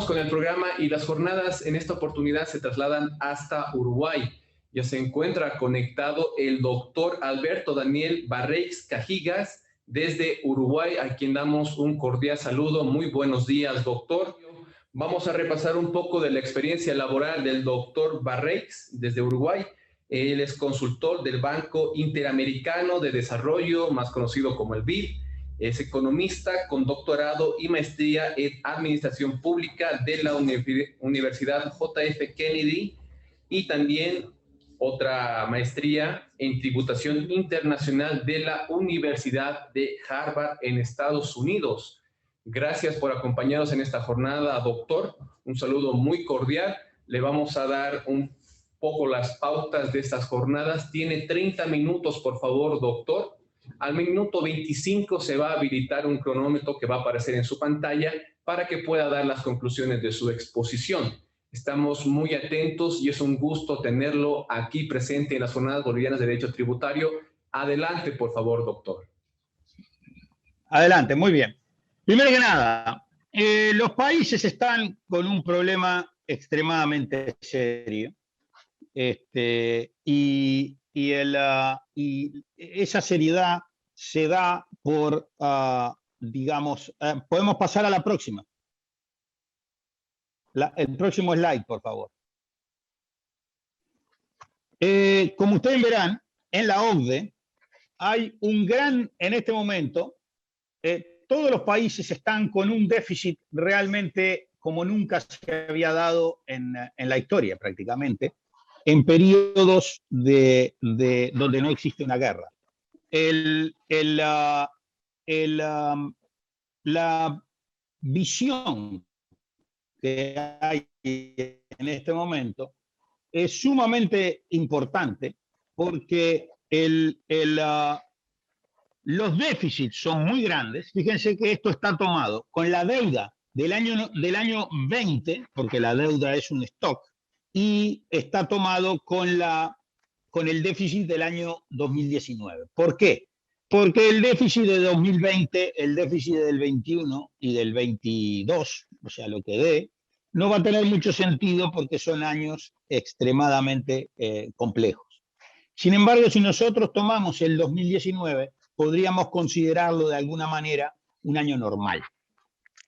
con el programa y las jornadas en esta oportunidad se trasladan hasta Uruguay. Ya se encuentra conectado el doctor Alberto Daniel Barreix Cajigas desde Uruguay, a quien damos un cordial saludo. Muy buenos días, doctor. Vamos a repasar un poco de la experiencia laboral del doctor Barreix desde Uruguay. Él es consultor del Banco Interamericano de Desarrollo, más conocido como el BID. Es economista con doctorado y maestría en Administración Pública de la Universidad JF Kennedy y también otra maestría en Tributación Internacional de la Universidad de Harvard en Estados Unidos. Gracias por acompañarnos en esta jornada, doctor. Un saludo muy cordial. Le vamos a dar un poco las pautas de estas jornadas. Tiene 30 minutos, por favor, doctor. Al minuto 25 se va a habilitar un cronómetro que va a aparecer en su pantalla para que pueda dar las conclusiones de su exposición. Estamos muy atentos y es un gusto tenerlo aquí presente en las Jornadas Bolivianas de Derecho Tributario. Adelante, por favor, doctor. Adelante, muy bien. Primero que nada, los países están con un problema extremadamente serio. Y esa seriedad se da por, digamos, podemos pasar a la próxima. El próximo slide, por favor. Como ustedes verán, en la OCDE hay un gran, en este momento, todos los países están con un déficit realmente como nunca se había dado en la historia prácticamente, en periodos donde no existe una guerra. La visión que hay en este momento es sumamente importante porque los déficits son muy grandes. Fíjense que esto está tomado con la deuda del año 20, porque la deuda es un stock, y está tomado con el déficit del año 2019. ¿Por qué? Porque el déficit de 2020, el déficit del 21 y del 22, o sea, lo que dé, no va a tener mucho sentido porque son años extremadamente complejos. Sin embargo, si nosotros tomamos el 2019, podríamos considerarlo de alguna manera un año normal.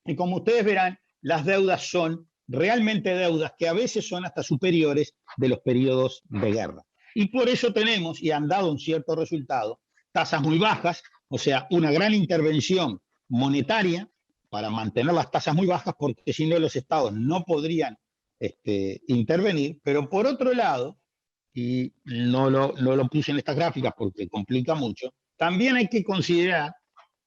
Y como ustedes verán, las deudas son realmente deudas que a veces son hasta superiores de los periodos de guerra. Y por eso tenemos, y han dado un cierto resultado, tasas muy bajas, o sea, una gran intervención monetaria para mantener las tasas muy bajas, porque si no los estados no podrían intervenir, pero por otro lado, y no lo puse en estas gráficas porque complica mucho, también hay que considerar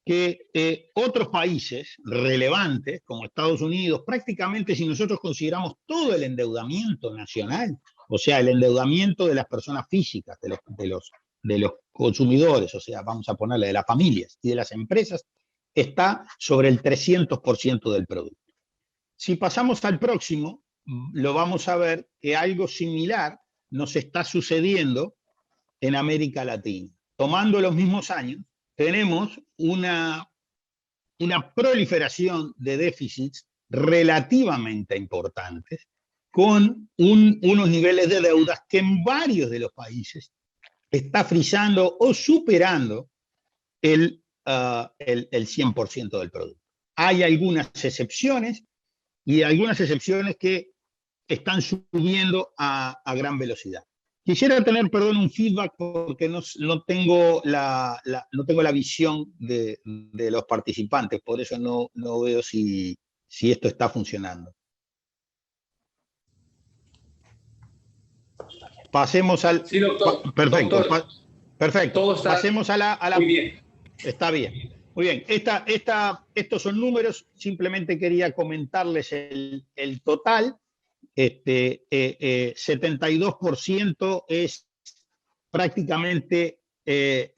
que otros países relevantes, como Estados Unidos, prácticamente si nosotros consideramos todo el endeudamiento nacional, o sea, el endeudamiento de las personas físicas, de los consumidores, o sea, vamos a ponerle de las familias y de las empresas, está sobre el 300% del producto. Si pasamos al próximo, lo vamos a ver que algo similar nos está sucediendo en América Latina. Tomando los mismos años, tenemos una proliferación de déficits relativamente importantes, con unos niveles de deudas que en varios de los países está frisando o superando el 100% del producto. Hay algunas excepciones y algunas excepciones que están subiendo a gran velocidad. Quisiera tener, perdón, un feedback porque no tengo la visión de los participantes, por eso no veo si esto está funcionando. Pasemos al... Sí, doctor. Perfecto. Doctor, perfecto. Todo está Pasemos a la... Muy bien. Está bien. Muy bien. Estos son números. Simplemente quería comentarles el total. 72% es prácticamente 3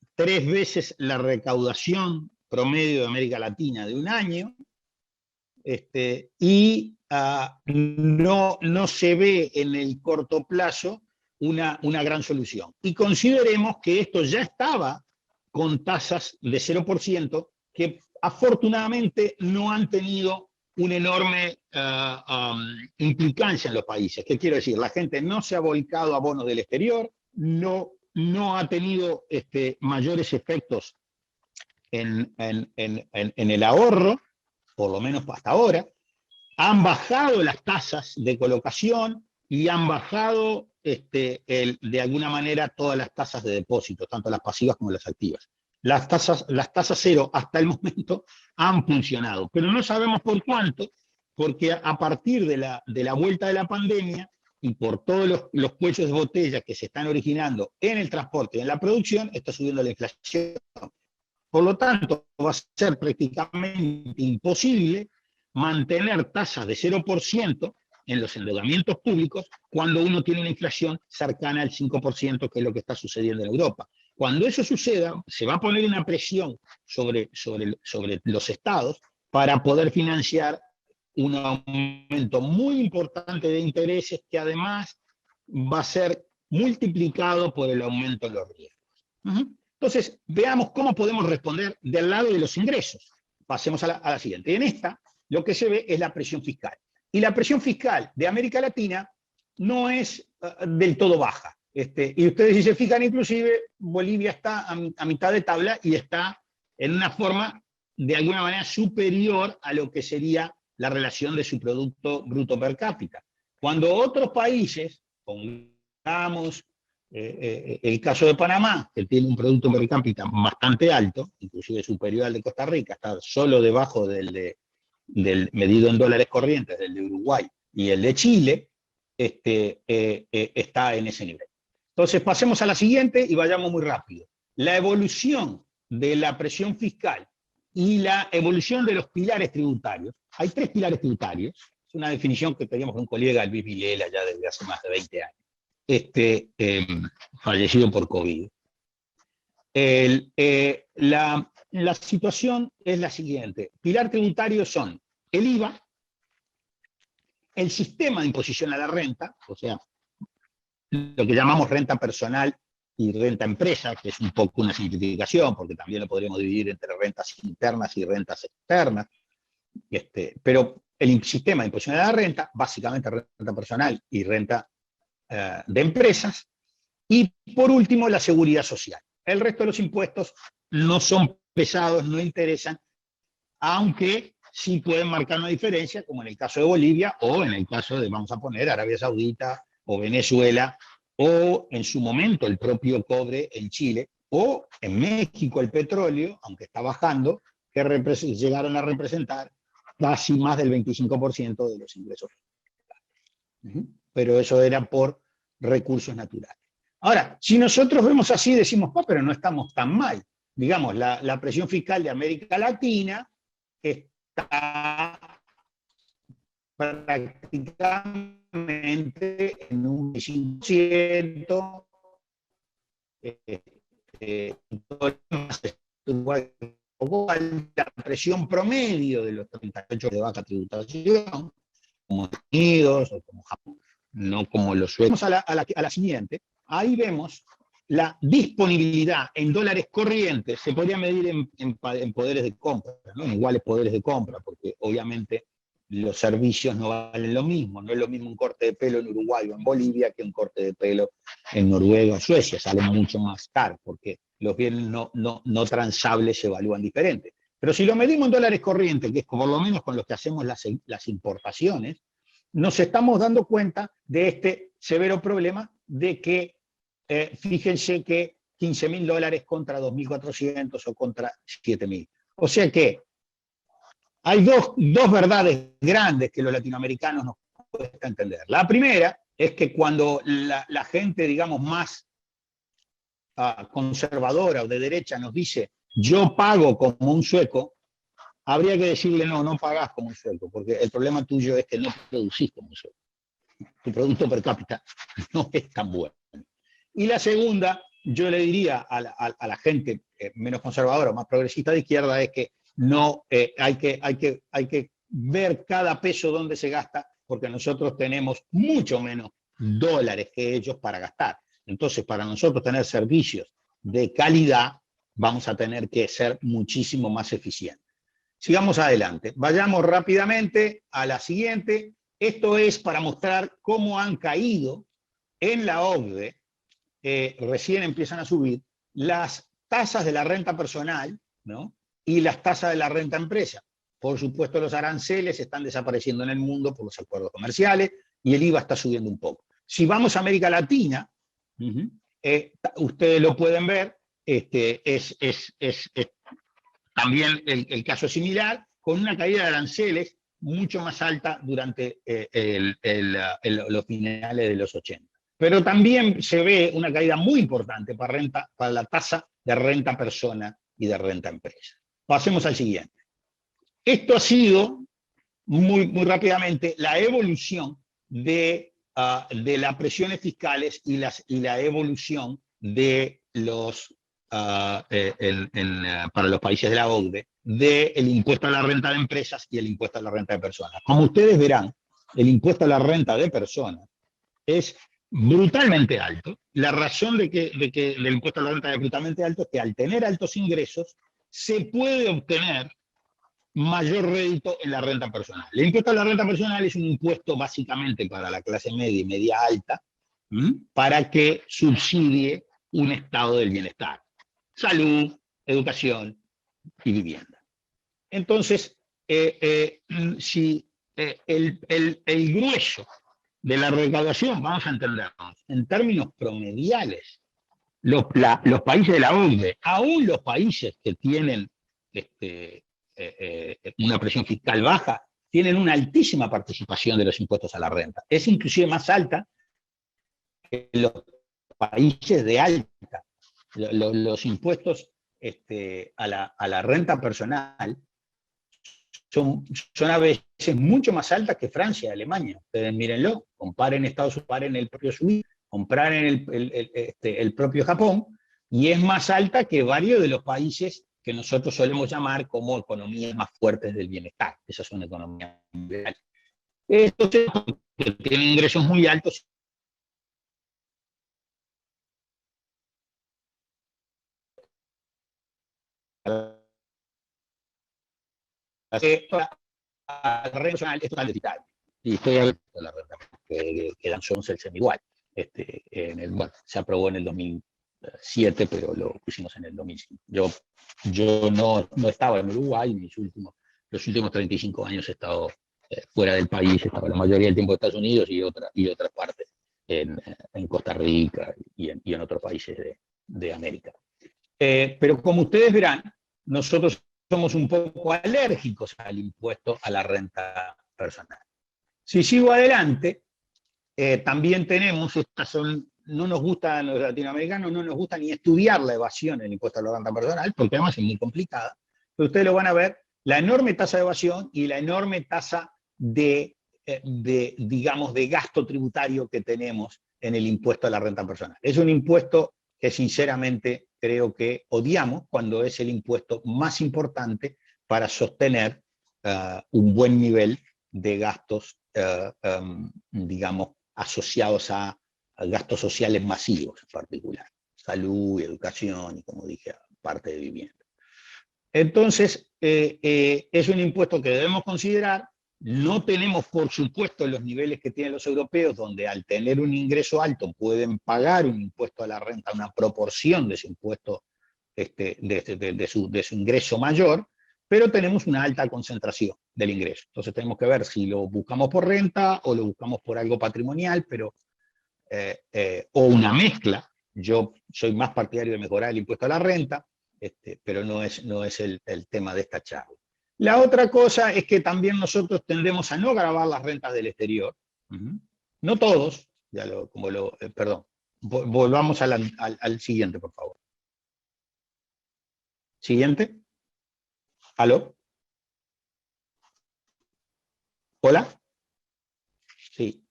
veces la recaudación promedio de América Latina de un año. No se ve en el corto plazo una gran solución. Y consideremos que esto ya estaba con tasas de 0%, que afortunadamente no han tenido una enorme implicancia en los países. ¿Qué quiero decir? La gente no se ha volcado a bonos del exterior, no ha tenido mayores efectos en el ahorro, por lo menos hasta ahora. Han bajado las tasas de colocación y han bajado de alguna manera todas las tasas de depósito, tanto las pasivas como las activas. Las tasas cero hasta el momento han funcionado, pero no sabemos por cuánto, porque a partir de la vuelta de la pandemia y por todos los cuellos de botella que se están originando en el transporte y en la producción, está subiendo la inflación. Por lo tanto, va a ser prácticamente imposible mantener tasas de 0% en los endeudamientos públicos cuando uno tiene una inflación cercana al 5%, que es lo que está sucediendo en Europa. Cuando eso suceda, se va a poner una presión sobre los estados para poder financiar un aumento muy importante de intereses que además va a ser multiplicado por el aumento de los riesgos. Entonces, veamos cómo podemos responder del lado de los ingresos. Pasemos a la siguiente. En esta, lo que se ve es la presión fiscal. Y la presión fiscal de América Latina no es del todo baja. Y ustedes, si se fijan, inclusive, Bolivia está a mitad de tabla y está en una forma, de alguna manera, superior a lo que sería la relación de su Producto Bruto Per cápita. Cuando otros países, pongamos el caso de Panamá, que tiene un Producto Per cápita bastante alto, inclusive superior al de Costa Rica, está solo debajo del medido en dólares corrientes, del de Uruguay y el de Chile, está en ese nivel. Entonces pasemos a la siguiente y vayamos muy rápido. La evolución de la presión fiscal y la evolución de los pilares tributarios. Hay 3 pilares tributarios. Es una definición que teníamos con un colega, Luis Vilela, ya desde hace más de 20 años, fallecido por COVID. La situación es la siguiente. Pilar tributario son el IVA, el sistema de imposición a la renta, o sea, lo que llamamos renta personal y renta empresa, que es un poco una simplificación, porque también lo podríamos dividir entre rentas internas y rentas externas, pero el sistema de imposición a la renta, básicamente renta personal y renta de empresas, y por último la seguridad social. El resto de los impuestos no son pesados, no interesan, aunque sí pueden marcar una diferencia, como en el caso de Bolivia o en el caso de, vamos a poner, Arabia Saudita o Venezuela, o en su momento el propio cobre en Chile, o en México el petróleo, aunque está bajando, que llegaron a representar casi más del 25% de los ingresos. Pero eso era por recursos naturales. Ahora, si nosotros vemos así, decimos, pero no estamos tan mal. Digamos, la presión fiscal de América Latina está prácticamente en un 5%, la presión promedio de los 38 de baja tributación, como Estados Unidos o como Japón, no como los suecos. Vamos a la siguiente. Ahí vemos la disponibilidad en dólares corrientes, se podría medir en poderes de compra, ¿no? En iguales poderes de compra, porque obviamente los servicios no valen lo mismo. No es lo mismo un corte de pelo en Uruguay o en Bolivia que un corte de pelo en Noruega o Suecia. Sale mucho más caro porque los bienes no transables se evalúan diferente. Pero si lo medimos en dólares corrientes, que es por lo menos con los que hacemos las importaciones, nos estamos dando cuenta de este severo problema de que, fíjense que $15.000 contra 2.400 o contra 7.000. O sea que hay dos verdades grandes que los latinoamericanos nos cuesta entender. La primera es que cuando la gente, digamos, más conservadora o de derecha nos dice yo pago como un sueco, habría que decirle no pagás como un sueco, porque el problema tuyo es que no producís como un sueco. Tu producto per cápita no es tan bueno. Y la segunda, yo le diría a la gente menos conservadora o más progresista de izquierda, es que no hay que ver cada peso donde se gasta, porque nosotros tenemos mucho menos dólares que ellos para gastar. Entonces, para nosotros tener servicios de calidad, vamos a tener que ser muchísimo más eficientes. sigamos adelante. Vayamos rápidamente a la siguiente. Esto es para mostrar cómo han caído en la OCDE, recién empiezan a subir, las tasas de la renta personal, ¿no? Y las tasas de la renta empresa. Por supuesto, los aranceles están desapareciendo en el mundo por los acuerdos comerciales y el IVA está subiendo un poco. Si vamos a América Latina, ustedes lo pueden ver, también el caso es similar, con una caída de aranceles mucho más alta durante los finales de los 80. Pero también se ve una caída muy importante para la tasa de renta persona y de renta empresa. Pasemos al siguiente. Esto ha sido, muy rápidamente, la evolución de las presiones fiscales y la evolución de para los países de la OCDE, del impuesto a la renta de empresas y el impuesto a la renta de personas. Como ustedes verán, el impuesto a la renta de personas es brutalmente alto. La razón de que el impuesto a la renta es brutalmente alto es que al tener altos ingresos se puede obtener mayor rédito en la renta personal. El impuesto a la renta personal es un impuesto básicamente para la clase media y media alta, para que subsidie un estado del bienestar. Salud, educación y vivienda. Entonces, si el grueso de la recaudación, vamos a entendernos, en términos promediales, los países de la OCDE, aún los países que tienen una presión fiscal baja, tienen una altísima participación de los impuestos a la renta. Es inclusive más alta que los países de alta. Los impuestos a la renta personal son a veces mucho más altas que Francia y Alemania. Ustedes mírenlo, comparen Estados Unidos, comparen el propio Suiza, comparen el propio Japón, y es más alta que varios de los países que nosotros solemos llamar como economías más fuertes del bienestar. Esas son economías liberales. Estos que tienen ingresos muy altos la renta personal es totalmente vital. Y estoy hablando de la renta que dan son igual. Bueno, se aprobó en el 2007, pero lo pusimos en el 2005. Yo no estaba en Uruguay, los últimos 35 años he estado fuera del país, he estado la mayoría del tiempo en Estados Unidos y otras partes en Costa Rica y en otros países de América. Pero como ustedes verán, nosotros somos un poco alérgicos al impuesto a la renta personal. Si sigo adelante, también tenemos, no nos gusta a los latinoamericanos, no nos gusta ni estudiar la evasión en el impuesto a la renta personal, porque además es muy complicada, pero ustedes lo van a ver, la enorme tasa de evasión y la enorme tasa digamos, de gasto tributario que tenemos en el impuesto a la renta personal. Es un impuesto que sinceramente creo que odiamos cuando es el impuesto más importante para sostener un buen nivel de gastos, digamos, asociados a gastos sociales masivos en particular, salud, educación y, como dije, parte de vivienda. Entonces, es un impuesto que debemos considerar. No tenemos, por supuesto, los niveles que tienen los europeos, donde al tener un ingreso alto pueden pagar un impuesto a la renta, una proporción de ese impuesto, de su ingreso mayor, pero tenemos una alta concentración del ingreso. Entonces tenemos que ver si lo buscamos por renta o lo buscamos por algo patrimonial, o una mezcla. Yo soy más partidario de mejorar el impuesto a la renta, pero no es el tema de esta charla. La otra cosa es que también nosotros tendemos a no gravar las rentas del exterior. No todos, perdón. Volvamos al siguiente, por favor. Siguiente. ¿Aló? ¿Hola? Sí.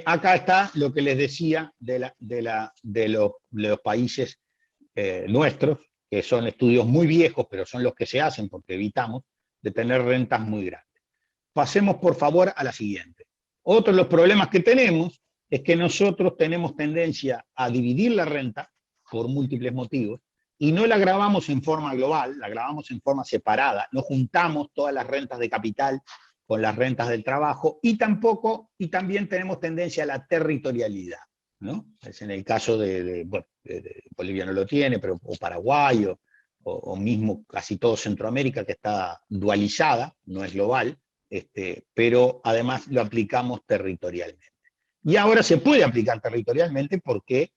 Acá está lo que les decía de los países nuestros, que son estudios muy viejos, pero son los que se hacen porque evitamos de tener rentas muy grandes. Pasemos, por favor, a la siguiente. Otro de los problemas que tenemos es que nosotros tenemos tendencia a dividir la renta por múltiples motivos, y no la gravamos en forma global, la gravamos en forma separada, no juntamos todas las rentas de capital con las rentas del trabajo, y también tenemos tendencia a la territorialidad, ¿no? Es en el caso bueno, de Bolivia no lo tiene, pero o Paraguay, o mismo casi todo Centroamérica, que está dualizada, no es global, pero además lo aplicamos territorialmente. Y ahora se puede aplicar territorialmente porque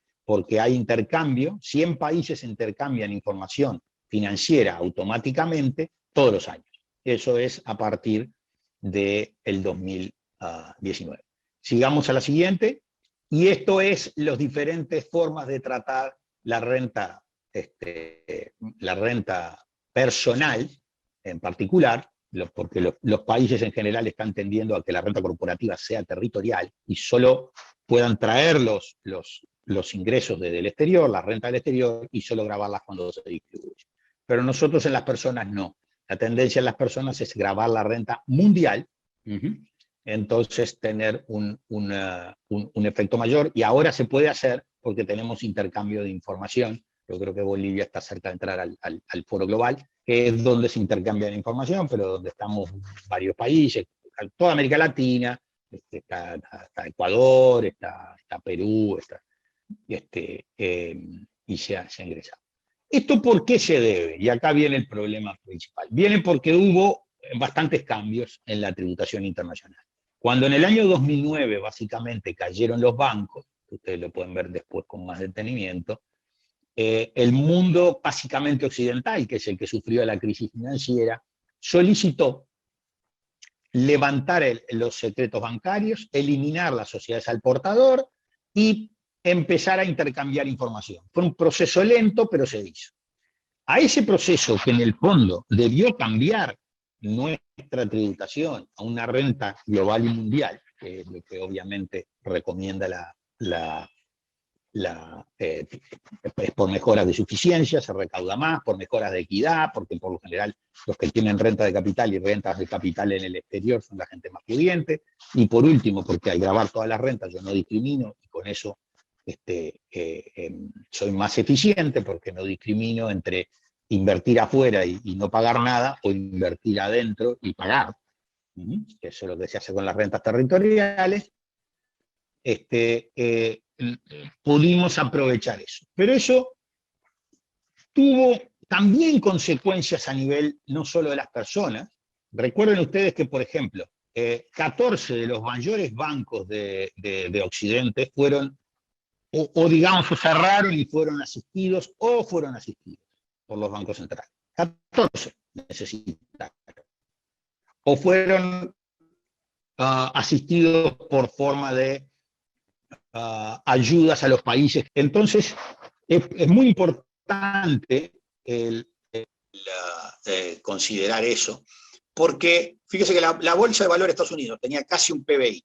hay intercambio, 100 países intercambian información financiera automáticamente todos los años. Eso es a partir del 2019. Sigamos a la siguiente, y esto es las diferentes formas de tratar la renta personal en particular, porque los países en general están tendiendo a que la renta corporativa sea territorial y solo puedan traer los ingresos desde el exterior, la renta del exterior, y solo grabarlas cuando se distribuye. Pero nosotros en las personas no. La tendencia en las personas es grabar la renta mundial, entonces tener un efecto mayor, y ahora se puede hacer porque tenemos intercambio de información. Yo creo que Bolivia está cerca de entrar al foro global, que es donde se intercambia la información, pero donde estamos varios países, toda América Latina, está Ecuador, está Perú, y se ha ingresado. ¿Esto por qué se debe? Y acá viene el problema principal. Viene porque hubo bastantes cambios en la tributación internacional. Cuando en el año 2009 básicamente cayeron los bancos, ustedes lo pueden ver después con más detenimiento, el mundo básicamente occidental, que es el que sufrió la crisis financiera, solicitó levantar los secretos bancarios, eliminar las sociedades al portador y empezar a intercambiar información. Fue un proceso lento, pero se hizo. A ese proceso, que en el fondo debió cambiar nuestra tributación a una renta global y mundial, que es lo que obviamente recomienda por mejoras de suficiencia, se recauda más, por mejoras de equidad, porque por lo general los que tienen renta de capital y rentas de capital en el exterior son la gente más pudiente, y por último, porque al grabar todas las rentas yo no discrimino, y con eso soy más eficiente, porque no discrimino entre invertir afuera y no pagar nada, o invertir adentro y pagar. Eso es lo que se hace con las rentas territoriales. Pudimos aprovechar eso. Pero eso tuvo también consecuencias a nivel no solo de las personas. Recuerden ustedes que, por ejemplo, 14 de los mayores bancos de Occidente fueron, o digamos, cerraron y fueron asistidos por los bancos centrales. 14 necesitaron. O fueron asistidos por forma de ayudas a los países. Entonces, es muy importante considerar eso, porque fíjese que la Bolsa de Valores de Estados Unidos tenía casi un PBI.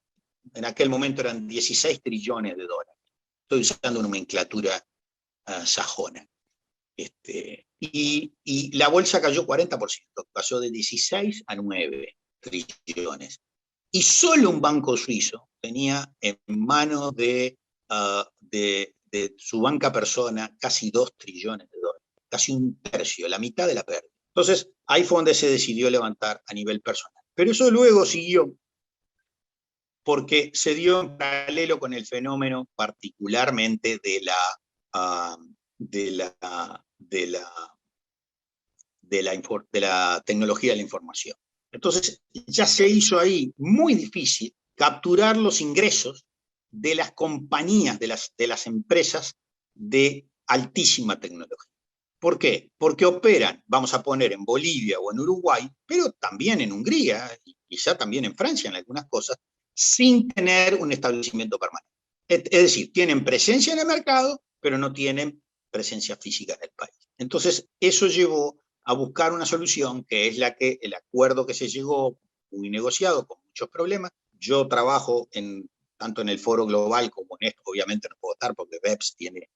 En aquel momento eran 16 trillones de dólares. Estoy usando nomenclatura sajona. Y la bolsa cayó 40%, pasó de 16 a 9 trillones. Y solo un banco suizo tenía en manos de su banca persona casi 2 trillones de dólares, casi un tercio, la mitad de la pérdida. Entonces, ahí fue donde se decidió levantar a nivel personal. Pero eso luego siguió, porque se dio en paralelo con el fenómeno particularmente de la tecnología de la información. Entonces, ya se hizo ahí muy difícil capturar los ingresos de las compañías, de las empresas de altísima tecnología. ¿Por qué? Porque operan, vamos a poner en Bolivia o en Uruguay, pero también en Hungría, y quizá también en Francia en algunas cosas, sin tener un establecimiento permanente. Es decir, tienen presencia en el mercado, pero no tienen presencia física en el país. Entonces, eso llevó a buscar una solución, que es el acuerdo que se llegó, muy negociado, con muchos problemas. Yo trabajo tanto en el foro global como en esto. Obviamente no puedo estar porque BEPS tiene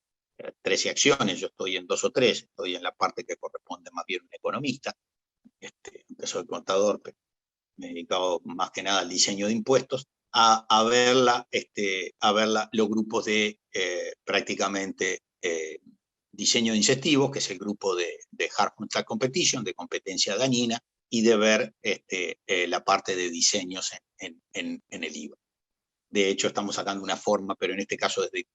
13 acciones, yo estoy en 2 o 3, estoy en la parte que corresponde más bien a un economista, aunque soy contador, pero me he dedicado más que nada al diseño de impuestos, a verla los grupos de prácticamente diseño de incentivos, que es el grupo de Harmful Competition, de competencia dañina, y de ver la parte de diseños en el IVA. De hecho, estamos sacando una forma, pero en este caso es de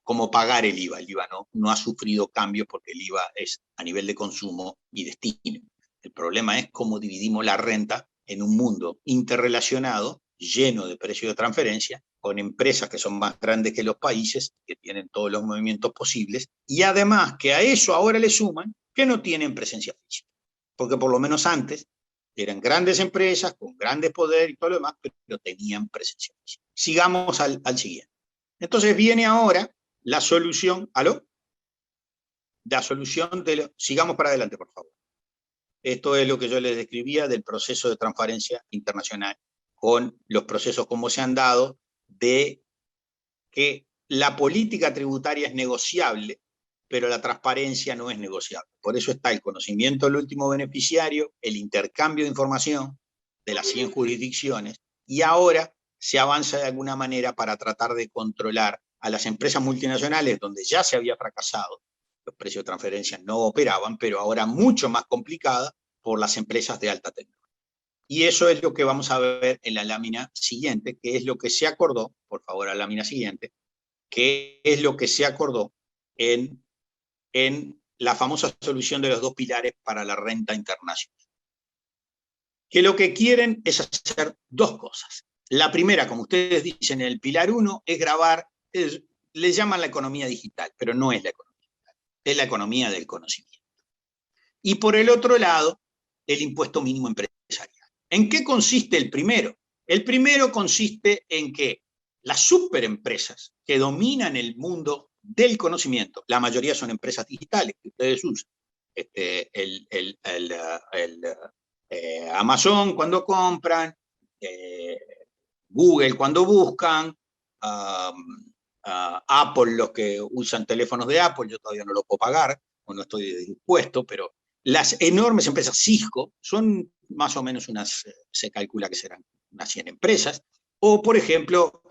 cómo pagar el IVA. El IVA no ha sufrido cambios porque el IVA es a nivel de consumo y destino. El problema es cómo dividimos la renta en un mundo interrelacionado, lleno de precios de transferencia, con empresas que son más grandes que los países, que tienen todos los movimientos posibles, y además que a eso ahora le suman que no tienen presencia física. Porque por lo menos antes eran grandes empresas con grandes poderes y todo lo demás, pero tenían presencia física. Sigamos al siguiente. Entonces viene ahora la solución, ¿aló? La solución sigamos para adelante, por favor. Esto es lo que yo les describía del proceso de transparencia internacional, con los procesos como se han dado, de que la política tributaria es negociable, pero la transparencia no es negociable. Por eso está el conocimiento del último beneficiario, el intercambio de información de las 100 jurisdicciones, y ahora se avanza de alguna manera para tratar de controlar a las empresas multinacionales donde ya se había fracasado. Los precios de transferencia no operaban, pero ahora mucho más complicada por las empresas de alta tecnología. Y eso es lo que vamos a ver en la lámina siguiente, que es lo que se acordó, por favor, a la lámina siguiente, que es lo que se acordó en la famosa solución de los 2 pilares para la renta internacional. Que lo que quieren es hacer 2 cosas. La primera, como ustedes dicen, en el pilar 1, es grabar, le llaman la economía digital, pero no es la economía digital, es la economía del conocimiento. Y por el otro lado, el impuesto mínimo empresarial. ¿En qué consiste el primero? El primero consiste en que las superempresas que dominan el mundo del conocimiento, la mayoría son empresas digitales que ustedes usan, Amazon cuando compran, Google cuando buscan, Apple, los que usan teléfonos de Apple, yo todavía no lo puedo pagar, o no estoy dispuesto, pero las enormes empresas Cisco son más o menos se calcula que serán unas 100 empresas, o por ejemplo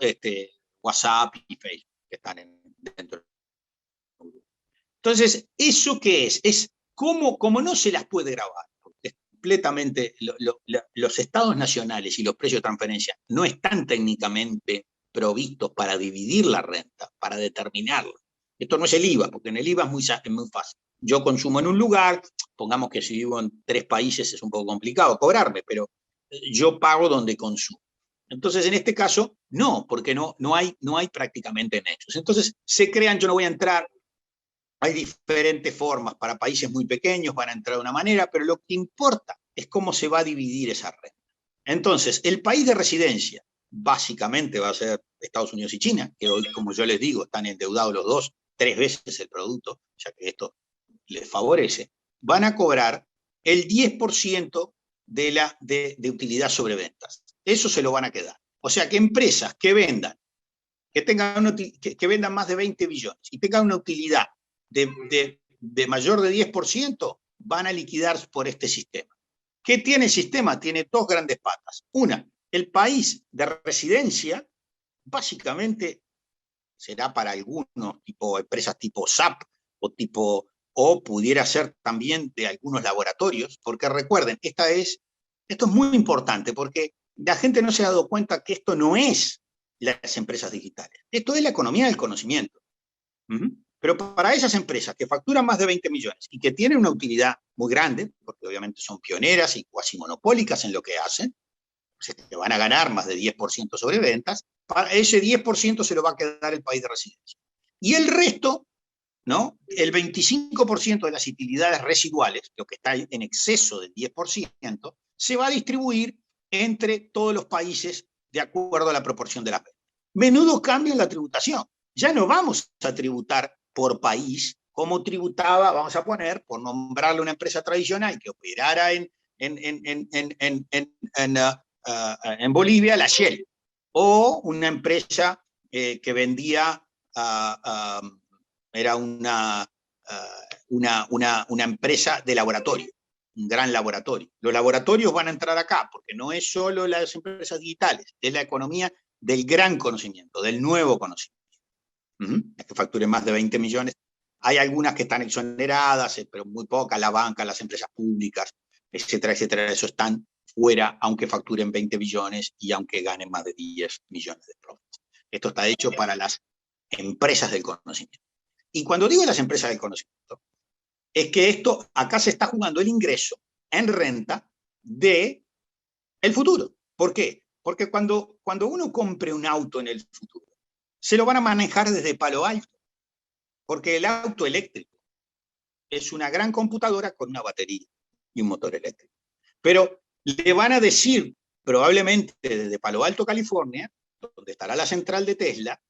WhatsApp y Facebook, que están dentro. Entonces, ¿eso qué es? Es como no se las puede grabar, es completamente, los estados nacionales y los precios de transferencia no están técnicamente provistos para dividir la renta, para determinarlo. Esto no es el IVA, porque en el IVA es muy fácil. Yo consumo en un lugar, pongamos que si vivo en 3 países es un poco complicado cobrarme, pero yo pago donde consumo. Entonces, en este caso, no, porque no hay prácticamente nexos. Entonces, se crean, yo no voy a entrar, hay diferentes formas, para países muy pequeños van a entrar de una manera, pero lo que importa es cómo se va a dividir esa renta. Entonces, el país de residencia básicamente va a ser Estados Unidos y China, que hoy, como yo les digo, están endeudados los dos 3 veces el producto, ya que esto les favorece, van a cobrar el 10% de utilidad sobre ventas. Eso se lo van a quedar. O sea que empresas que vendan, que vendan más de 20 billones y tengan una utilidad de mayor de 10%, van a liquidar por este sistema. ¿Qué tiene el sistema? Tiene 2 grandes patas. Una, el país de residencia, básicamente será para algunos empresas tipo SAP o pudiera ser también de algunos laboratorios, porque recuerden, esto es muy importante, porque la gente no se ha dado cuenta que esto no es las empresas digitales, esto es la economía del conocimiento. Pero para esas empresas que facturan más de 20 millones y que tienen una utilidad muy grande, porque obviamente son pioneras y cuasi monopólicas en lo que hacen, que van a ganar más de 10% sobre ventas, para ese 10% se lo va a quedar el país de residencia. Y el resto, ¿no? El 25% de las utilidades residuales, lo que está en exceso del 10%, se va a distribuir entre todos los países de acuerdo a la proporción de las ventas. Menudo cambio en la tributación. Ya no vamos a tributar por país como tributaba, vamos a poner, por nombrarle una empresa tradicional que operara en Bolivia, la Shell, o una empresa que vendía, era una empresa de laboratorio, un gran laboratorio. Los laboratorios van a entrar acá, porque no es solo las empresas digitales, es la economía del gran conocimiento, del nuevo conocimiento. Las que facturen más de 20 millones Hay algunas que están exoneradas, pero muy pocas, la banca, las empresas públicas, etcétera, etcétera, eso están fuera, aunque facturen 20 billones y aunque ganen más de 10 millones de profits. Esto está hecho para las empresas del conocimiento. Y cuando digo las empresas del conocimiento, es que esto, acá se está jugando el ingreso en renta de el futuro. ¿Por qué? Porque cuando uno compre un auto en el futuro, se lo van a manejar desde Palo Alto, porque el auto eléctrico es una gran computadora con una batería y un motor eléctrico. Pero le van a decir, probablemente desde Palo Alto, California, donde estará la central de Tesla,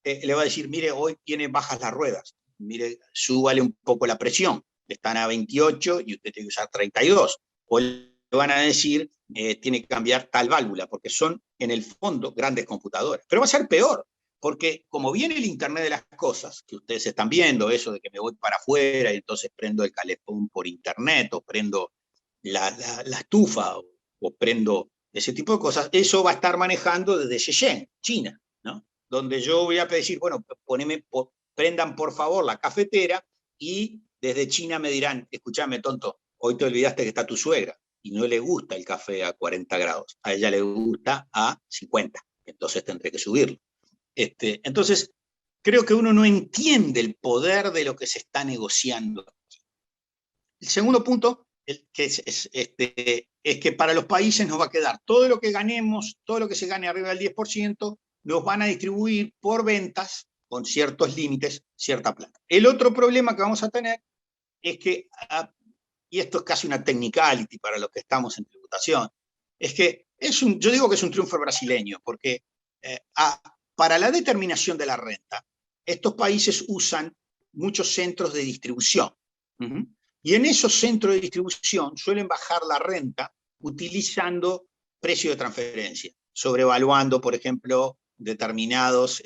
le va a decir, mire, hoy tiene bajas las ruedas, mire, súbale un poco la presión, están a 28 y usted tiene que usar 32. O le van a decir, tiene que cambiar tal válvula, porque son, en el fondo, grandes computadoras. Pero va a ser peor, porque como viene el Internet de las cosas, que ustedes están viendo, eso de que me voy para afuera y entonces prendo el calefón por Internet, o prendo la estufa, o prendo ese tipo de cosas, eso va a estar manejando desde Shenzhen, China, ¿no? Donde yo voy a decir, bueno, prendan por favor la cafetera, y desde China me dirán, escúchame tonto, hoy te olvidaste que está tu suegra, y no le gusta el café a 40 grados, a ella le gusta a 50, entonces tendré que subirlo. Entonces, creo que uno no entiende el poder de lo que se está negociando aquí. El segundo punto es que para los países nos va a quedar todo lo que ganemos, todo lo que se gane arriba del 10%, nos van a distribuir por ventas, con ciertos límites, cierta plata. El otro problema que vamos a tener es que, y esto es casi una technicality para los que estamos en tributación, es que yo digo que es un triunfo brasileño, porque para la determinación de la renta, estos países usan muchos centros de distribución. Y en esos centros de distribución suelen bajar la renta utilizando precio de transferencia, sobrevaluando, por ejemplo, determinados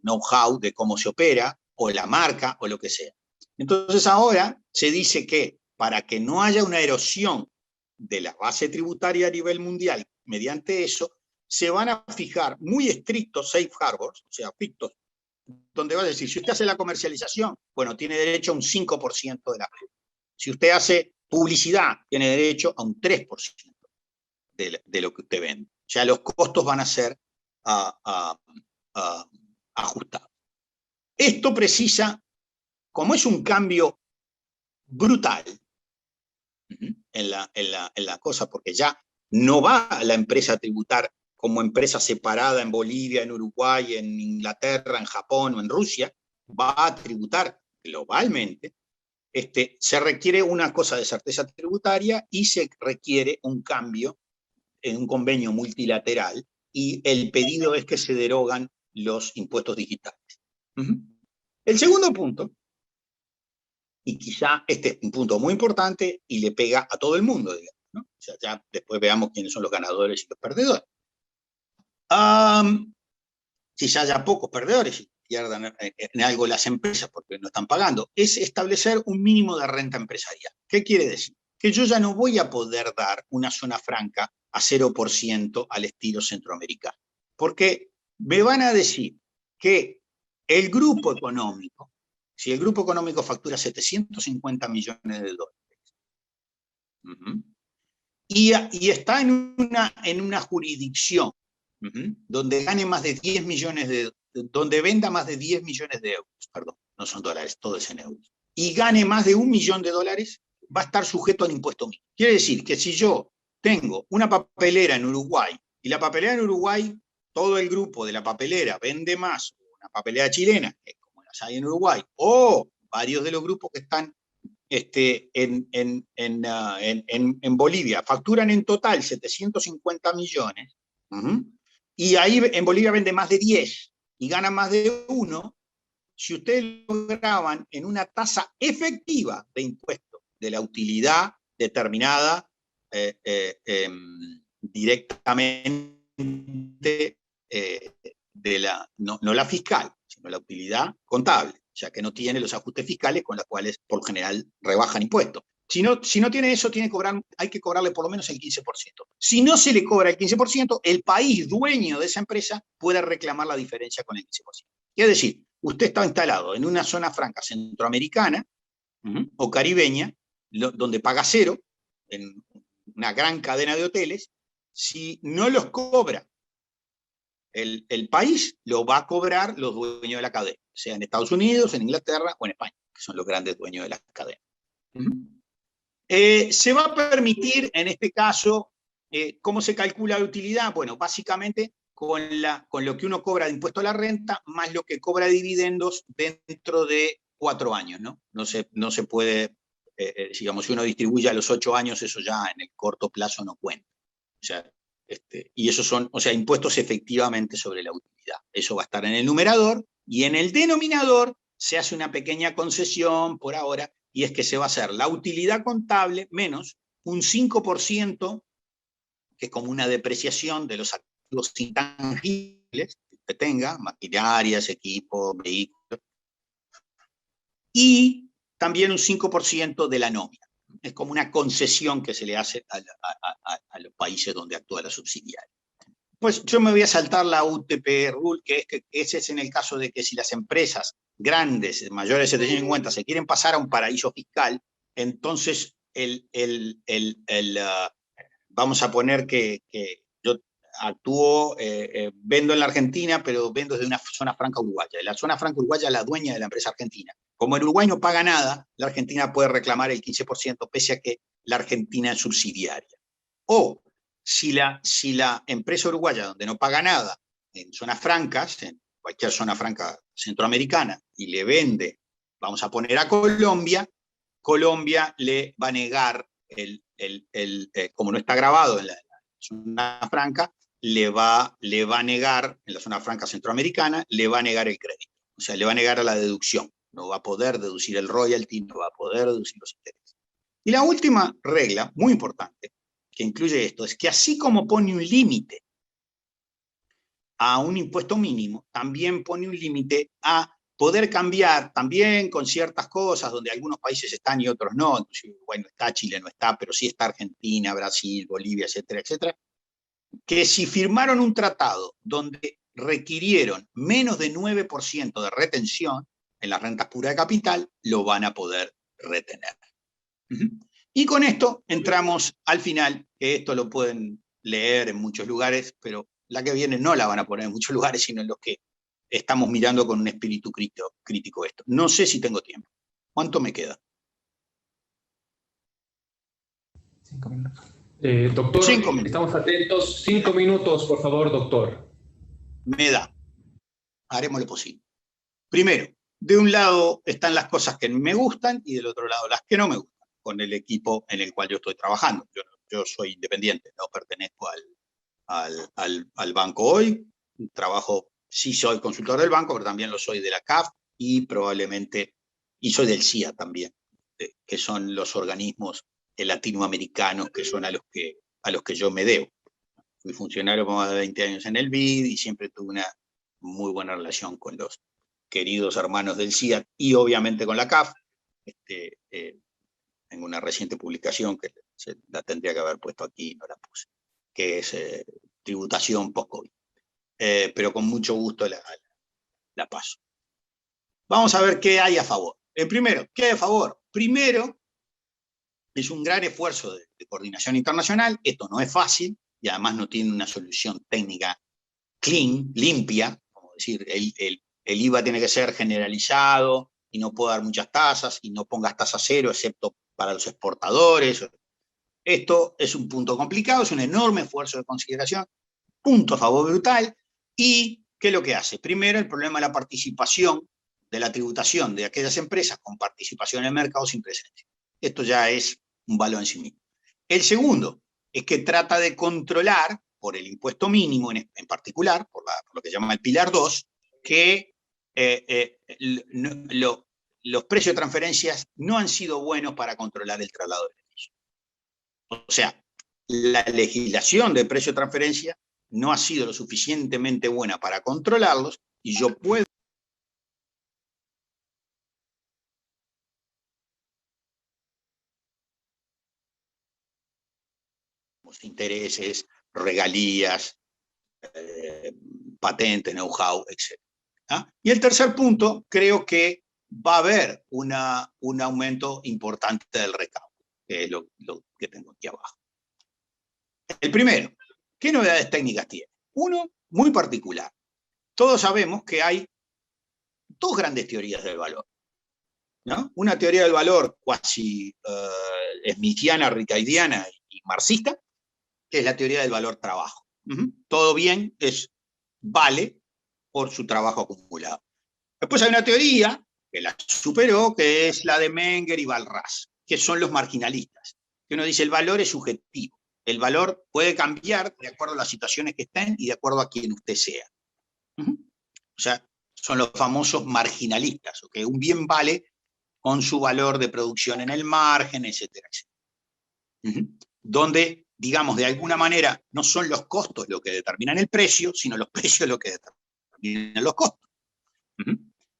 know-how de cómo se opera, o la marca, o lo que sea. Entonces ahora se dice que para que no haya una erosión de la base tributaria a nivel mundial, mediante eso, se van a fijar muy estrictos safe harbors, o sea, fictos, donde va a decir, si usted hace la comercialización, bueno, tiene derecho a un 5% de la renta. Si usted hace publicidad, tiene derecho a un 3% de lo que usted vende. O sea, los costos van a ser ajustados. Esto precisa, como es un cambio brutal en la cosa, porque ya no va la empresa a tributar como empresa separada en Bolivia, en Uruguay, en Inglaterra, en Japón o en Rusia, va a tributar globalmente. Se requiere una cosa de certeza tributaria y se requiere un cambio en un convenio multilateral, y el pedido es que se derogan los impuestos digitales. El segundo punto, y quizá este es un punto muy importante y le pega a todo el mundo, digamos, ¿no? O sea, ya después veamos quiénes son los ganadores y los perdedores. Quizá haya pocos perdedores y pierdan en algo las empresas porque no están pagando, es establecer un mínimo de renta empresarial. ¿Qué quiere decir? Que yo ya no voy a poder dar una zona franca a 0% al estilo centroamericano, porque me van a decir que el grupo económico, si el grupo económico factura 750 millones de dólares, y está en una jurisdicción donde gane más de 10 millones donde venda más de 10 millones de euros, perdón, no son dólares, todo es en euros, y gane más de $1 millón, va a estar sujeto al impuesto mínimo. Quiere decir que si yo tengo una papelera en Uruguay, y la papelera en Uruguay, todo el grupo de la papelera vende más, una papelera chilena, que como las hay en Uruguay, o varios de los grupos que están en Bolivia, facturan en total 750 millones, y ahí en Bolivia vende más de 10 y gana más de 1, si ustedes lo graban en una tasa efectiva de impuesto de la utilidad determinada directamente no la fiscal, sino la utilidad contable, o sea que no tiene los ajustes fiscales con los cuales por lo general rebajan impuestos. Si no tiene eso, hay que cobrarle por lo menos el 15%. Si no se le cobra el 15%, el país dueño de esa empresa puede reclamar la diferencia con el 15%. Es decir, usted está instalado en una zona franca centroamericana o caribeña, donde paga cero, en una gran cadena de hoteles. Si no los cobra el país, lo va a cobrar los dueños de la cadena, sea en Estados Unidos, en Inglaterra o en España, que son los grandes dueños de la cadena. Se va a permitir, en este caso, ¿cómo se calcula la utilidad? Bueno, básicamente con lo que uno cobra de impuesto a la renta, más lo que cobra de dividendos dentro de 4 años, ¿no? No se puede, digamos, si uno distribuye a los 8 años, eso ya en el corto plazo no cuenta. O sea, y esos son, o sea, impuestos efectivamente sobre la utilidad. Eso va a estar en el numerador, y en el denominador se hace una pequeña concesión por ahora, y es que se va a hacer la utilidad contable menos un 5%, que es como una depreciación de los activos intangibles que tenga, maquinarias, equipos, vehículos, y también un 5% de la nómina. Es como una concesión que se le hace a los países donde actúa la subsidiaria. Pues yo me voy a saltar la UTP Rule, que ese es en el caso de que si las empresas grandes, mayores de 750, se quieren pasar a un paraíso fiscal, entonces vamos a poner que yo actúo, vendo en la Argentina, pero vendo desde una zona franca uruguaya. La zona franca uruguaya es la dueña de la empresa argentina. Como el Uruguay no paga nada, la Argentina puede reclamar el 15%, pese a que la Argentina es subsidiaria. O si la empresa uruguaya, donde no paga nada, en zonas francas, en cualquier zona franca centroamericana, y le vende, vamos a poner a Colombia, Colombia le va a negar, como no está grabado en la zona franca, le va a negar, en la zona franca centroamericana, le va a negar el crédito. O sea, le va a negar a la deducción. No va a poder deducir el royalty, no va a poder deducir los intereses. Y la última regla, muy importante, que incluye esto, es que así como pone un límite a un impuesto mínimo, también pone un límite a poder cambiar, también con ciertas cosas, donde algunos países están y otros no. Inclusive Uruguay no está, Chile no está, pero sí está Argentina, Brasil, Bolivia, etcétera, etcétera, que si firmaron un tratado donde requirieron menos de 9% de retención en las rentas puras de capital, lo van a poder retener. Y con esto entramos al final, que esto lo pueden leer en muchos lugares, pero la que viene no la van a poner en muchos lugares, sino en los que estamos mirando con un espíritu crítico esto. No sé si tengo tiempo. ¿Cuánto me queda? 5 minutos. Doctor, 5 minutos. estamos atentos. 5 minutos, por favor, doctor. Me da. Haremos lo posible. Primero, de un lado están las cosas que me gustan y del otro lado las que no me gustan, con el equipo en el cual yo estoy trabajando. Yo soy independiente, no pertenezco al banco hoy. Trabajo, sí soy consultor del banco, pero también lo soy de la CAF y probablemente, y soy del CIA también, que son los organismos latinoamericanos que son a los que yo me debo. Fui funcionario por más de 20 años en el BID y siempre tuve una muy buena relación con los queridos hermanos del CIA y obviamente con la CAF. En una reciente publicación que la tendría que haber puesto aquí, no la puse, que es tributación post-COVID. Pero con mucho gusto la paso. Vamos a ver qué hay a favor. Primero, ¿qué hay a favor? Primero, es un gran esfuerzo de coordinación internacional. Esto no es fácil y además no tiene una solución técnica clean, limpia. Como decir, el IVA tiene que ser generalizado y no puedo dar muchas tasas y no pongas tasa cero excepto para los exportadores. Esto es un punto complicado, es un enorme esfuerzo de consideración, punto a favor brutal. ¿Y qué es lo que hace? Primero, el problema de la participación, de la tributación de aquellas empresas con participación en el mercado sin presencia. Esto ya es un valor en sí mismo. El segundo es que trata de controlar, por el impuesto mínimo en particular, por lo que se llama el Pilar 2, que los precios de transferencias no han sido buenos para controlar el traslado de beneficios. O sea, la legislación de precio de transferencia no ha sido lo suficientemente buena para controlarlos y yo puedo intereses, regalías, patentes, know-how, etc. ¿Ah? Y el tercer punto, creo que va a haber un aumento importante del recaudo, que es lo que tengo aquí abajo. El primero, ¿qué novedades técnicas tiene? Uno, muy particular. Todos sabemos que hay dos grandes teorías del valor, ¿no? Una teoría del valor cuasi smithiana, ricardiana y marxista, que es la teoría del valor trabajo. Todo bien vale por su trabajo acumulado. Después hay una teoría que la superó, que es la de Menger y Walras, que son los marginalistas, que uno dice el valor es subjetivo. El valor puede cambiar de acuerdo a las situaciones que estén y de acuerdo a quien usted sea. O sea, son los famosos marginalistas, que un bien vale con su valor de producción en el margen, etcétera, etcétera. Donde, digamos, de alguna manera no son los costos lo que determinan el precio, sino los precios lo que determinan los costos.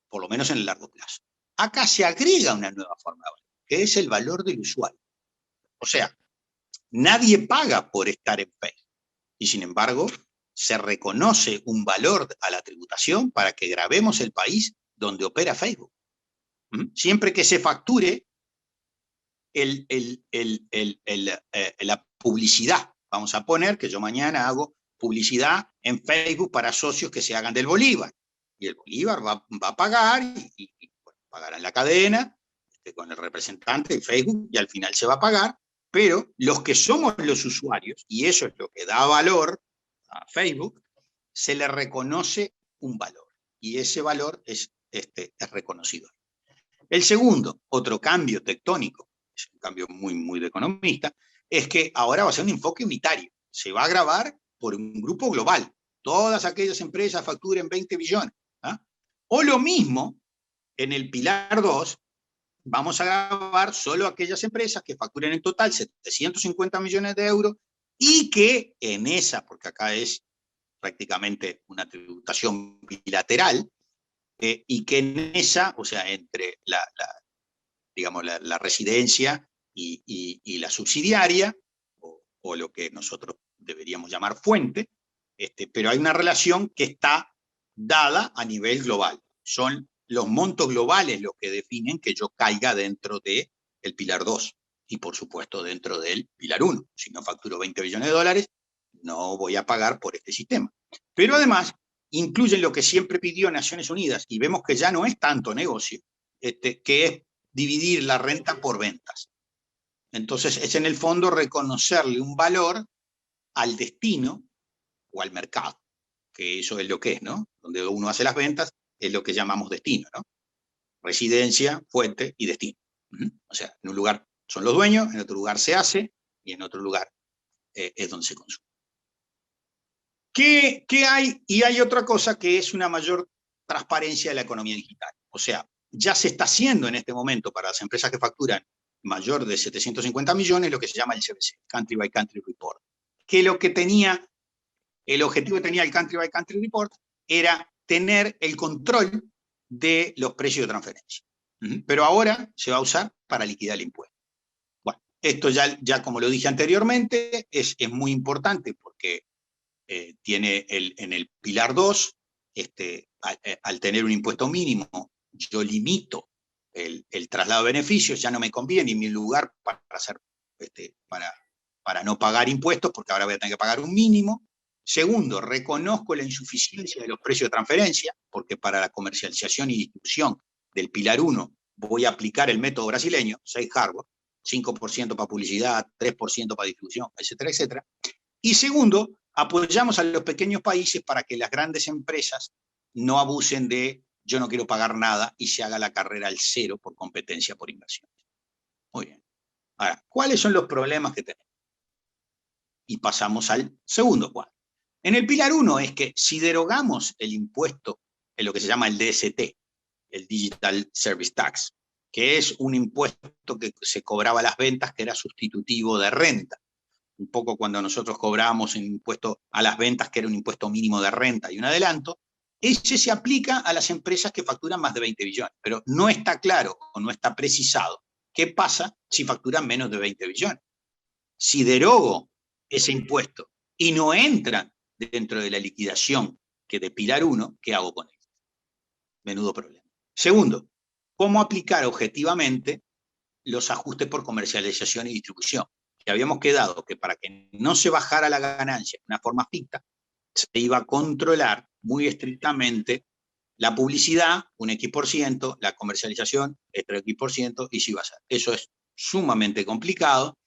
Por lo menos en el largo plazo. Acá se agrega una nueva forma de valor, que es el valor del usuario. O sea, nadie paga por estar en Facebook. Y sin embargo, se reconoce un valor a la tributación para que grabemos el país donde opera Facebook. Siempre que se facture la publicidad. Vamos a poner que yo mañana hago publicidad en Facebook para socios que se hagan del Bolívar. Y el Bolívar va a pagar y pagará en la cadena con el representante de Facebook y al final se va a pagar, pero los que somos los usuarios, y eso es lo que da valor a Facebook, se le reconoce un valor y ese valor es reconocido. El segundo, otro cambio tectónico, es un cambio muy, muy de economista, es que ahora va a ser un enfoque unitario. Se va a grabar por un grupo global. Todas aquellas empresas facturen 20 billones. ¿Ah? O lo mismo, en el pilar 2, vamos a grabar solo aquellas empresas que facturen en total 750 millones de euros y que en esa, porque acá es prácticamente una tributación bilateral, y que en esa, o sea, entre digamos, la residencia y la subsidiaria, o lo que nosotros deberíamos llamar fuente, pero hay una relación que está dada a nivel global. Son los montos globales los que definen que yo caiga dentro del pilar 2 y, por supuesto, dentro del pilar 1. Si no facturo 20 billones de dólares, no voy a pagar por este sistema. Pero además, incluyen lo que siempre pidió Naciones Unidas, y vemos que ya no es tanto negocio, que es dividir la renta por ventas. Entonces, es en el fondo reconocerle un valor al destino o al mercado, que eso es lo que es, ¿no? Donde uno hace las ventas es lo que llamamos destino, ¿no? Residencia, fuente y destino. O sea, en un lugar son los dueños, en otro lugar se hace y en otro lugar es donde se consume. ¿Qué hay? Y hay otra cosa que es una mayor transparencia de la economía digital. O sea, ya se está haciendo en este momento para las empresas que facturan mayor de 750 millones lo que se llama el CBC, Country by Country Report. Que lo que tenía, el objetivo que tenía el Country by Country Report era tener el control de los precios de transferencia. Pero ahora se va a usar para liquidar el impuesto. Bueno, esto ya como lo dije anteriormente, es muy importante porque tiene en el pilar 2, al tener un impuesto mínimo, yo limito el traslado de beneficios, ya no me conviene en mi lugar para no pagar impuestos, porque ahora voy a tener que pagar un mínimo. Segundo, reconozco la insuficiencia de los precios de transferencia, porque para la comercialización y distribución del pilar 1 voy a aplicar el método brasileño, Safe Harbor, 5% para publicidad, 3% para distribución, etcétera, etcétera. Y segundo, apoyamos a los pequeños países para que las grandes empresas no abusen de yo no quiero pagar nada y se haga la carrera al cero por competencia por inversión. Muy bien. Ahora, ¿cuáles son los problemas que tenemos? Y pasamos al segundo cuadro. En el pilar 1 es que si derogamos el impuesto en lo que se llama el DST, el Digital Service Tax, que es un impuesto que se cobraba a las ventas que era sustitutivo de renta, un poco cuando nosotros cobrábamos un impuesto a las ventas, que era un impuesto mínimo de renta y un adelanto, ese se aplica a las empresas que facturan más de 20 billones, pero no está claro o no está precisado qué pasa si facturan menos de 20 billones. Si derogo ese impuesto y no entran dentro de la liquidación que de pilar 1, ¿qué hago con él? Menudo problema. Segundo, cómo aplicar objetivamente los ajustes por comercialización y distribución. Que habíamos quedado que para que no se bajara la ganancia de una forma ficta, se iba a controlar muy estrictamente la publicidad, un X%, la comercialización, otro X%, y si va a ser. Eso es sumamente complicado.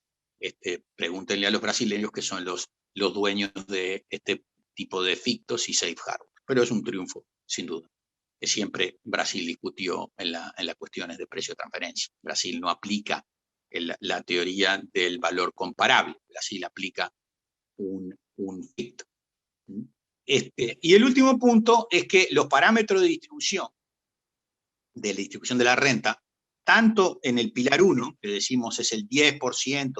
Pregúntenle a los brasileños que son los dueños de este tipo de fictos y safe harbor. Pero es un triunfo, sin duda, que siempre Brasil discutió en las cuestiones de precio de transferencia. Brasil no aplica la teoría del valor comparable. Brasil aplica un ficto. Y el último punto es que los parámetros de la distribución de la renta, tanto en el pilar 1, que decimos es el 10%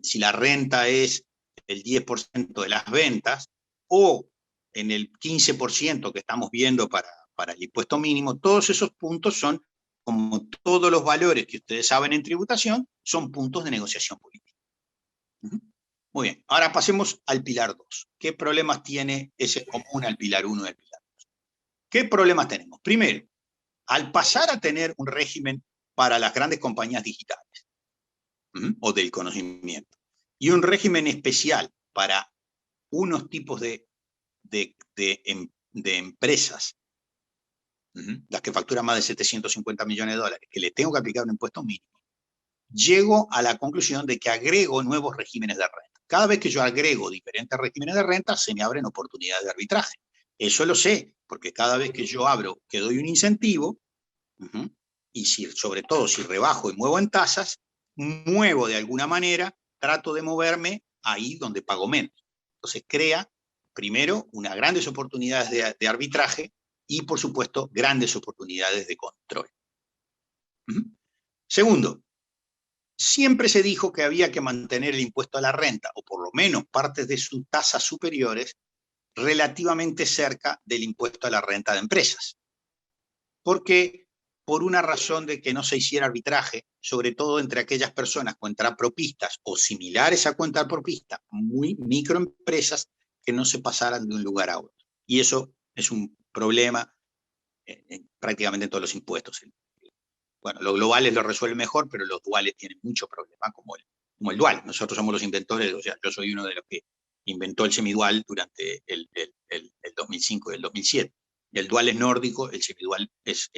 si la renta es el 10% de las ventas, o en el 15% que estamos viendo para el impuesto mínimo, todos esos puntos son, como todos los valores que ustedes saben en tributación, son puntos de negociación política. Muy bien, ahora pasemos al pilar 2. ¿Qué problemas tiene ese común al pilar 1 y al pilar 2? ¿Qué problemas tenemos? Primero, al pasar a tener un régimen para las grandes compañías digitales o del conocimiento y un régimen especial para unos tipos de empresas, las que facturan más de 750 millones de dólares, que le tengo que aplicar un impuesto mínimo, llego a la conclusión de que agrego nuevos regímenes de renta. Cada vez que yo agrego diferentes regímenes de renta, se me abren oportunidades de arbitraje. Eso lo sé, porque cada vez que yo abro, que doy un incentivo, y sobre todo si rebajo y muevo en tasas, muevo de alguna manera, trato de moverme ahí donde pago menos. Entonces crea, primero, unas grandes oportunidades de arbitraje y, por supuesto, grandes oportunidades de control. Segundo, siempre se dijo que había que mantener el impuesto a la renta, o por lo menos partes de sus tasas superiores, relativamente cerca del impuesto a la renta de empresas. Porque por una razón de que no se hiciera arbitraje, sobre todo entre aquellas personas cuentapropistas o similares a cuentapropistas, muy microempresas, que no se pasaran de un lugar a otro. Y eso es un problema prácticamente en todos los impuestos. Bueno, los globales lo resuelven mejor, pero los duales tienen mucho problema, como el dual. Nosotros somos los inventores, o sea, yo soy uno de los que inventó el semidual durante el 2005 y el 2007. El dual es nórdico, el semidual es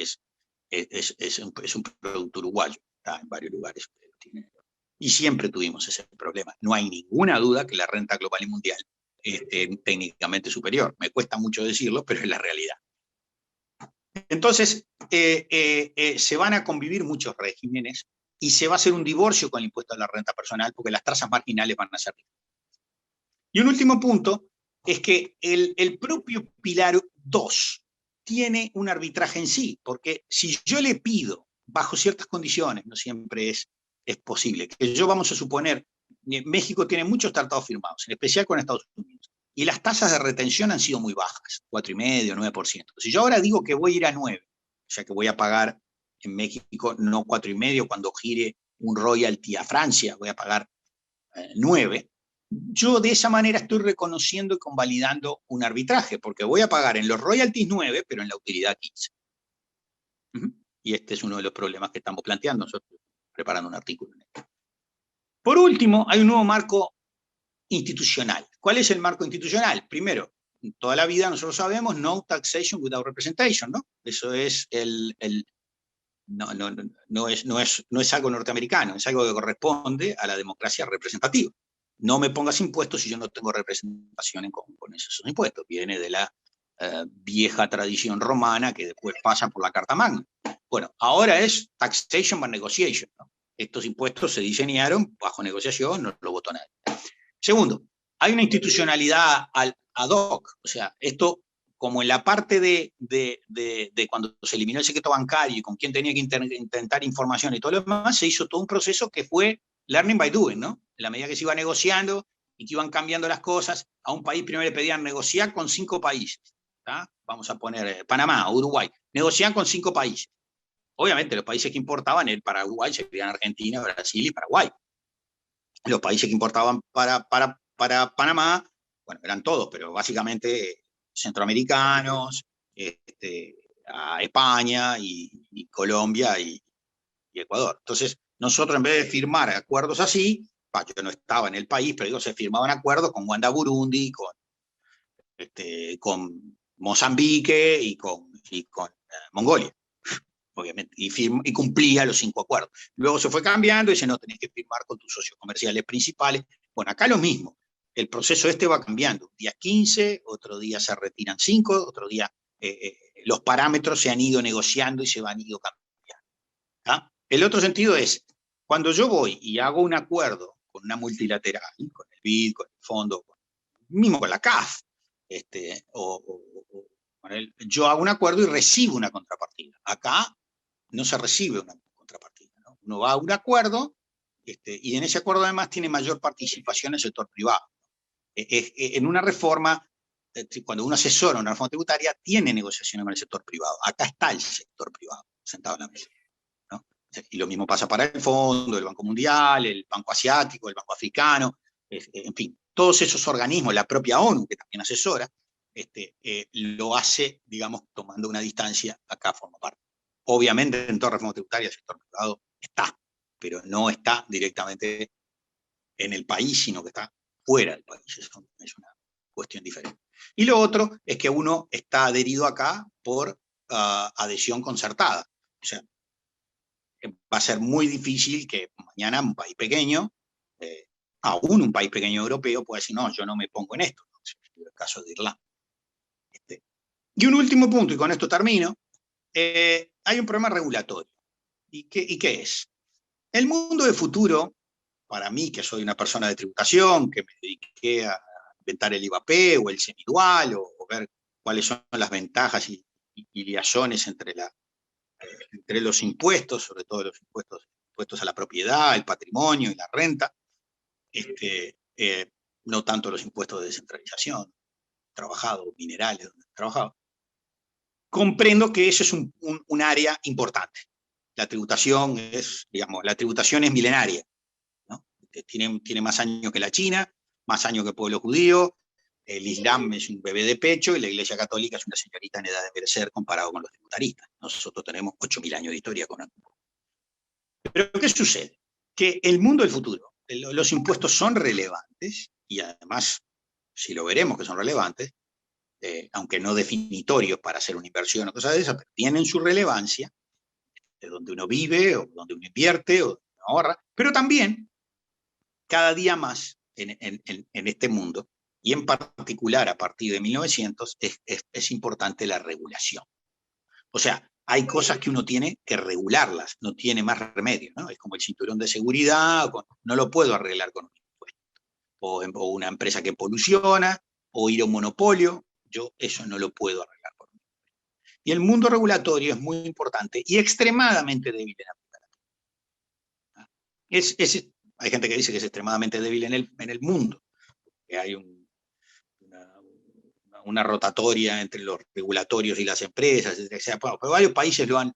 un producto uruguayo, está en varios lugares. Y siempre tuvimos ese problema. No hay ninguna duda que la renta global y mundial es técnicamente superior. Me cuesta mucho decirlo, pero es la realidad. Entonces, se van a convivir muchos regímenes y se va a hacer un divorcio con el impuesto a la renta personal porque las tasas marginales van a ser. Y un último punto es que el propio pilar 2 tiene un arbitraje en sí, porque si yo le pido, bajo ciertas condiciones, no siempre es posible, que yo vamos a suponer, México tiene muchos tratados firmados, en especial con Estados Unidos, y las tasas de retención han sido muy bajas, 4,5%, 9%. Si yo ahora digo que voy a ir a 9%, o sea que voy a pagar en México no 4,5%, cuando gire un royalty a Francia voy a pagar 9%, yo de esa manera estoy reconociendo y convalidando un arbitraje, porque voy a pagar en los royalties 9, pero en la utilidad 15. Y este es uno de los problemas que estamos planteando, nosotros preparando un artículo. Por último, hay un nuevo marco institucional. ¿Cuál es el marco institucional? Primero, toda la vida nosotros sabemos no taxation without representation, ¿no? Eso es no es algo norteamericano, es algo que corresponde a la democracia representativa. No me pongas impuestos si yo no tengo representación con esos impuestos. Viene de la vieja tradición romana que después pasa por la Carta Magna. Bueno, ahora es taxation by negotiation, ¿no? Estos impuestos se diseñaron bajo negociación, no lo votó nadie. Segundo, hay una institucionalidad ad hoc, o sea, esto como en la parte de cuando se eliminó el secreto bancario y con quién tenía que intentar información y todo lo demás, se hizo todo un proceso que fue learning by doing, ¿no? En la medida que se iba negociando y que iban cambiando las cosas, a un país primero le pedían negociar con 5 países, ¿tá? Vamos a poner Panamá, Uruguay, negociar con 5 países. Obviamente los países que importaban para Uruguay serían Argentina, Brasil y Paraguay. Los países que importaban para Panamá, bueno, eran todos, pero básicamente centroamericanos, a España y Colombia y Ecuador. Entonces, nosotros en vez de firmar acuerdos así, yo no estaba en el país, pero digo, se firmaban acuerdos con Wanda Burundi, con Mozambique y con Mongolia, obviamente, y cumplía los 5 acuerdos. Luego se fue cambiando y dice, no, tenés que firmar con tus socios comerciales principales. Bueno, acá lo mismo. El proceso va cambiando. Un día 15, otro día se retiran 5, otro día los parámetros se han ido negociando y se van ido cambiando. ¿Ah? El otro sentido es, cuando yo voy y hago un acuerdo con una multilateral, con el BID, con el fondo, mismo con la CAF, yo hago un acuerdo y recibo una contrapartida. Acá no se recibe una contrapartida, ¿no? Uno va a un acuerdo y en ese acuerdo además tiene mayor participación el sector privado. En una reforma, cuando uno asesora una reforma tributaria, tiene negociaciones con el sector privado. Acá está el sector privado sentado en la mesa, ¿no? Y lo mismo pasa para el Fondo, el Banco Mundial, el Banco Asiático, el Banco Africano, en fin, todos esos organismos, la propia ONU, que también asesora, lo hace, digamos, tomando una distancia, acá forma parte. Obviamente, en toda reforma tributaria el sector privado está, pero no está directamente en el país, sino que está fuera del país. Eso es una cuestión diferente. Y lo otro es que uno está adherido acá por adhesión concertada. O sea, va a ser muy difícil que mañana un país pequeño, aún un país pequeño europeo, pueda decir, no, yo no me pongo en esto. ¿No? Es el caso de Irlanda. Y un último punto, y con esto termino, hay un problema regulatorio. ¿Y qué es? El mundo de futuro, para mí, que soy una persona de tributación, que me dediqué a inventar el IVAP o el semidual, o ver cuáles son las ventajas y liazones entre los impuestos, sobre todo los impuestos a la propiedad, el patrimonio y la renta, no tanto los impuestos de descentralización, trabajado, minerales, donde he trabajado. Comprendo que eso es un área importante. La tributación es milenaria, ¿no? Tiene más años que la China, más años que el pueblo judío, el Islam es un bebé de pecho y la Iglesia Católica es una señorita en edad de envejecer comparado con los tributaristas. Nosotros tenemos 8.000 años de historia con esto. Pero ¿qué sucede? Que el mundo del futuro, los impuestos son relevantes, y además, si lo veremos que son relevantes, aunque no definitorios para hacer una inversión o cosas de esas, pero tienen su relevancia, de donde uno vive, o donde uno invierte, o donde uno ahorra, pero también, cada día más en este mundo, y en particular a partir de 1900, es importante la regulación. O sea, hay cosas que uno tiene que regularlas, no tiene más remedio, ¿no? Es como el cinturón de seguridad, no lo puedo arreglar con un impuesto. O una empresa que poluciona, o ir a un monopolio, yo eso no lo puedo arreglar con un impuesto. Y el mundo regulatorio es muy importante y extremadamente débil en América Latina. Hay gente que dice que es extremadamente débil en el mundo, que hay una rotatoria entre los regulatorios y las empresas, etc. Pero varios países lo han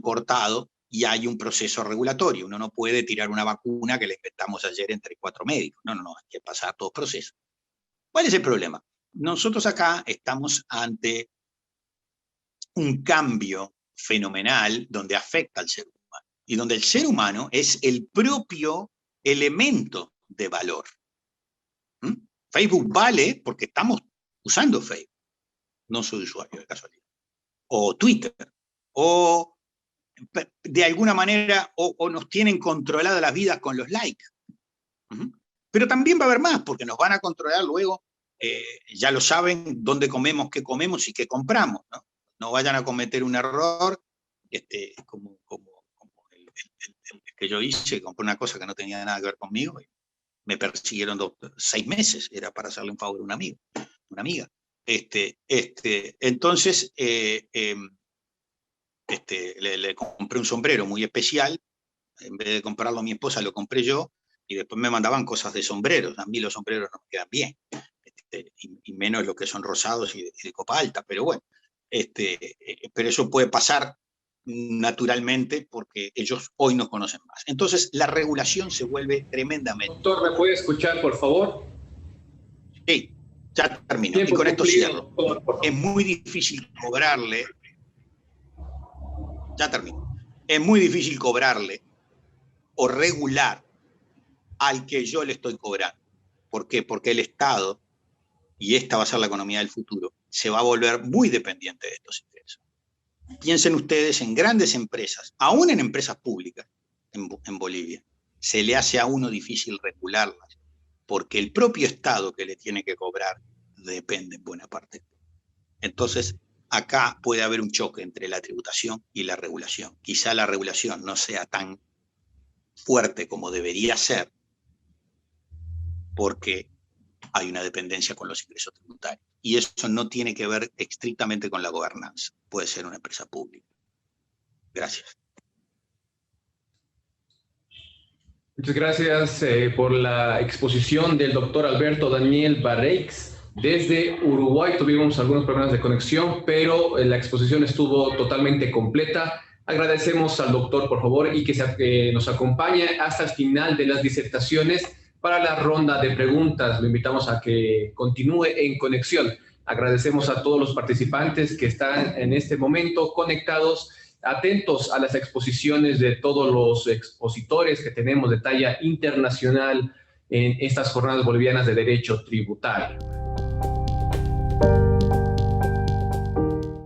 cortado y hay un proceso regulatorio. Uno no puede tirar una vacuna que le inventamos ayer entre 4 médicos. No, hay que pasar todos procesos. ¿Cuál es el problema? Nosotros acá estamos ante un cambio fenomenal donde afecta al ser humano y donde el ser humano es el propio elemento de valor. Facebook vale porque estamos usando Facebook. No soy usuario de casualidad. O Twitter. O de alguna manera o nos tienen controladas las vidas con los likes. Pero también va a haber más, porque nos van a controlar luego, ya lo saben, dónde comemos, qué comemos y qué compramos. No vayan a cometer un error como el que yo hice, compré una cosa que no tenía nada que ver conmigo. Me persiguieron 6 meses, era para hacerle un favor a una amiga. Entonces, le compré un sombrero muy especial, en vez de comprarlo a mi esposa, lo compré yo, y después me mandaban cosas de sombreros. A mí los sombreros no me quedan bien, y menos los que son rosados y de copa alta, pero bueno, pero eso puede pasar naturalmente porque ellos hoy nos conocen más. Entonces la regulación se vuelve tremendamente. Doctor, ¿me puede escuchar, por favor? Sí. Ya termino, y con esto cierro. Es muy difícil cobrarle, ya termino, es muy difícil cobrarle o regular al que yo le estoy cobrando. ¿Por qué? Porque el Estado, y esta va a ser la economía del futuro, se va a volver muy dependiente de estos ingresos. Piensen ustedes en grandes empresas, aún en empresas públicas en Bolivia, se le hace a uno difícil regularlas, porque el propio Estado que le tiene que cobrar depende en buena parte. Entonces, acá puede haber un choque entre la tributación y la regulación. Quizá la regulación no sea tan fuerte como debería ser, porque hay una dependencia con los ingresos tributarios. Y eso no tiene que ver estrictamente con la gobernanza. Puede ser una empresa pública. Gracias. Muchas gracias por la exposición del doctor Alberto Daniel Barreix. Desde Uruguay tuvimos algunos problemas de conexión, pero la exposición estuvo totalmente completa. Agradecemos al doctor, por favor, y que nos acompañe hasta el final de las disertaciones para la ronda de preguntas. Lo invitamos a que continúe en conexión. Agradecemos a todos los participantes que están en este momento conectados, atentos a las exposiciones de todos los expositores que tenemos de talla internacional en estas jornadas bolivianas de derecho tributario.